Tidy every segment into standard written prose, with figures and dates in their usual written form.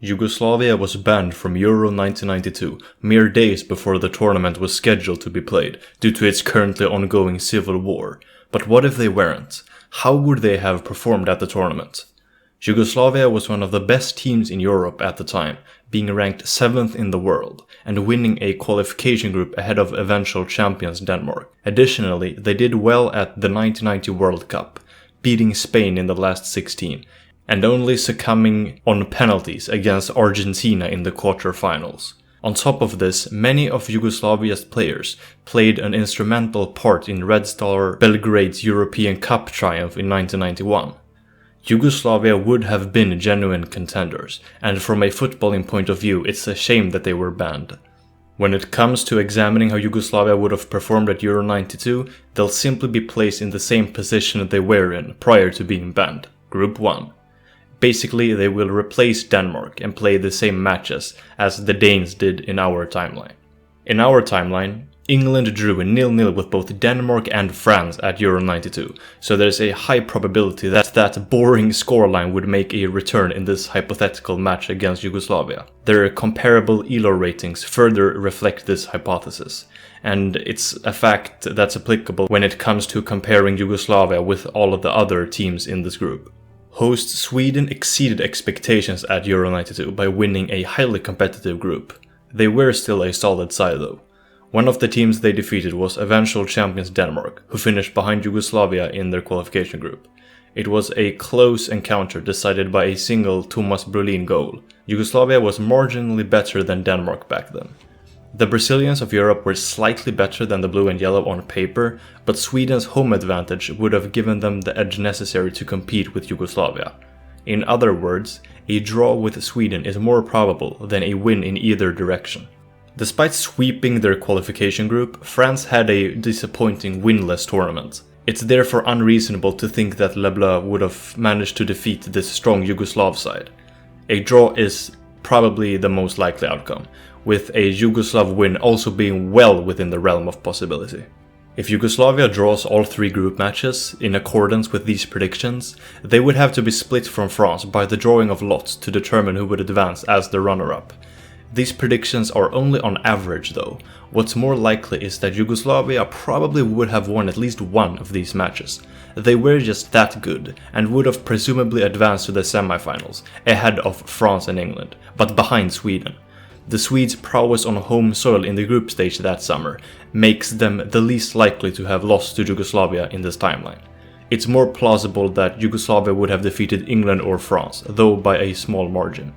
Yugoslavia was banned from Euro 1992 mere days before the tournament was scheduled to be played due to its currently ongoing civil war. But what if they weren't? How would they have performed at the tournament? Yugoslavia was one of the best teams in Europe at the time, being ranked 7th in the world, and winning a qualification group ahead of eventual champions Denmark. Additionally, they did well at the 1990 World Cup, beating Spain in the last 16, and only succumbing on penalties against Argentina in the quarterfinals. On top of this, many of Yugoslavia's players played an instrumental part in Red Star Belgrade's European Cup triumph in 1991. Yugoslavia would have been genuine contenders, and from a footballing point of view, it's a shame that they were banned. When it comes to examining how Yugoslavia would have performed at Euro 92, they'll simply be placed in the same position they were in prior to being banned, Group 1. Basically, they will replace Denmark and play the same matches as the Danes did in our timeline. In our timeline, England drew 0-0 with both Denmark and France at Euro 92, so there's a high probability that that boring scoreline would make a return in this hypothetical match against Yugoslavia. Their comparable ELO ratings further reflect this hypothesis, and it's a fact that's applicable when it comes to comparing Yugoslavia with all of the other teams in this group. Host Sweden exceeded expectations at Euro 92 by winning a highly competitive group. They were still a solid side though. One of the teams they defeated was eventual champions Denmark, who finished behind Yugoslavia in their qualification group. It was a close encounter decided by a single Thomas Brolin goal. Yugoslavia was marginally better than Denmark back then. The Brazilians of Europe were slightly better than the blue and yellow on paper, but Sweden's home advantage would have given them the edge necessary to compete with Yugoslavia. In other words, a draw with Sweden is more probable than a win in either direction. Despite sweeping their qualification group, France had a disappointing winless tournament. It's therefore unreasonable to think that Le Bleu would have managed to defeat this strong Yugoslav side. A draw is probably the most likely outcome, with a Yugoslav win also being well within the realm of possibility. If Yugoslavia draws all 3 group matches in accordance with these predictions, they would have to be split from France by the drawing of lots to determine who would advance as the runner-up. These predictions are only on average though. What's more likely is that Yugoslavia probably would have won at least one of these matches. They were just that good, and would have presumably advanced to the semifinals, ahead of France and England, but behind Sweden. The Swedes' prowess on home soil in the group stage that summer makes them the least likely to have lost to Yugoslavia in this timeline. It's more plausible that Yugoslavia would have defeated England or France, though by a small margin.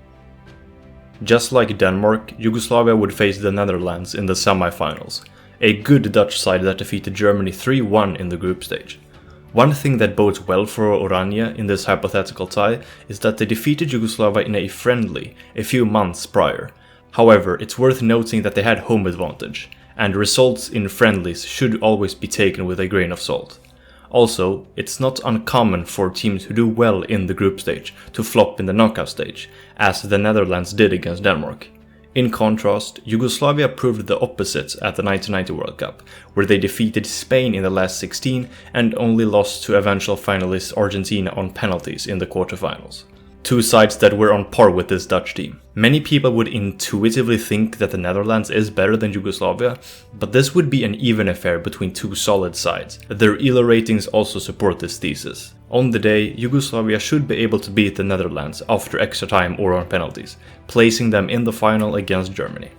Just like Denmark, Yugoslavia would face the Netherlands in the semifinals, a good Dutch side that defeated Germany 3-1 in the group stage. One thing that bodes well for Oranje in this hypothetical tie is that they defeated Yugoslavia in a friendly a few months prior. However, it's worth noting that they had home advantage, and results in friendlies should always be taken with a grain of salt. Also, it's not uncommon for teams who do well in the group stage to flop in the knockout stage, as the Netherlands did against Denmark. In contrast, Yugoslavia proved the opposite at the 1990 World Cup, where they defeated Spain in the last 16 and only lost to eventual finalists Argentina on penalties in the quarterfinals. 2 sides that were on par with this Dutch team. Many people would intuitively think that the Netherlands is better than Yugoslavia, but this would be an even affair between 2 solid sides. Their ELO ratings also support this thesis. On the day, Yugoslavia should be able to beat the Netherlands after extra time or on penalties, placing them in the final against Germany.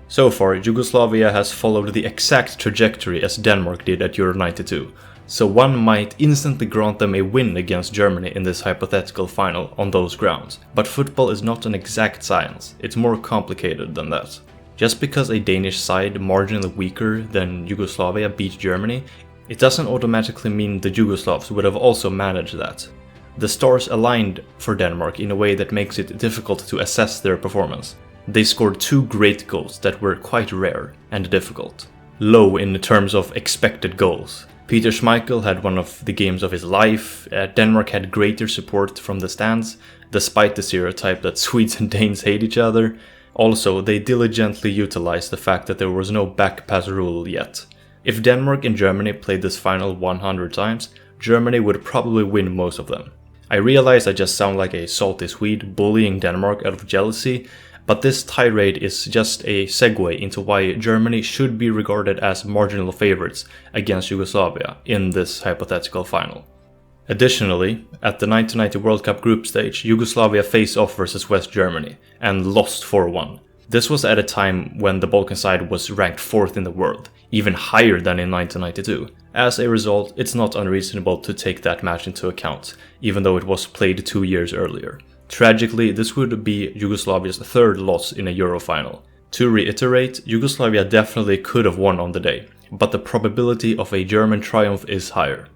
So far, Yugoslavia has followed the exact trajectory as Denmark did at Euro 92. So one might instantly grant them a win against Germany in this hypothetical final on those grounds. But football is not an exact science, it's more complicated than that. Just because a Danish side marginally weaker than Yugoslavia beat Germany, it doesn't automatically mean the Yugoslavs would have also managed that. The stars aligned for Denmark in a way that makes it difficult to assess their performance. They scored 2 great goals that were quite rare and difficult. Low in terms of expected goals. Peter Schmeichel had one of the games of his life. Denmark had greater support from the stands, despite the stereotype that Swedes and Danes hate each other. Also, they diligently utilized the fact that there was no back pass rule yet. If Denmark and Germany played this final 100 times, Germany would probably win most of them. I realize I just sound like a salty Swede bullying Denmark out of jealousy, but this tirade is just a segue into why Germany should be regarded as marginal favorites against Yugoslavia in this hypothetical final. Additionally, at the 1990 World Cup group stage, Yugoslavia faced off versus West Germany and lost 4-1. This was at a time when the Balkan side was ranked 4th in the world, even higher than in 1992. As a result, it's not unreasonable to take that match into account, even though it was played 2 years earlier. Tragically, this would be Yugoslavia's third loss in a Euro final. To reiterate, Yugoslavia definitely could have won on the day, but the probability of a German triumph is higher.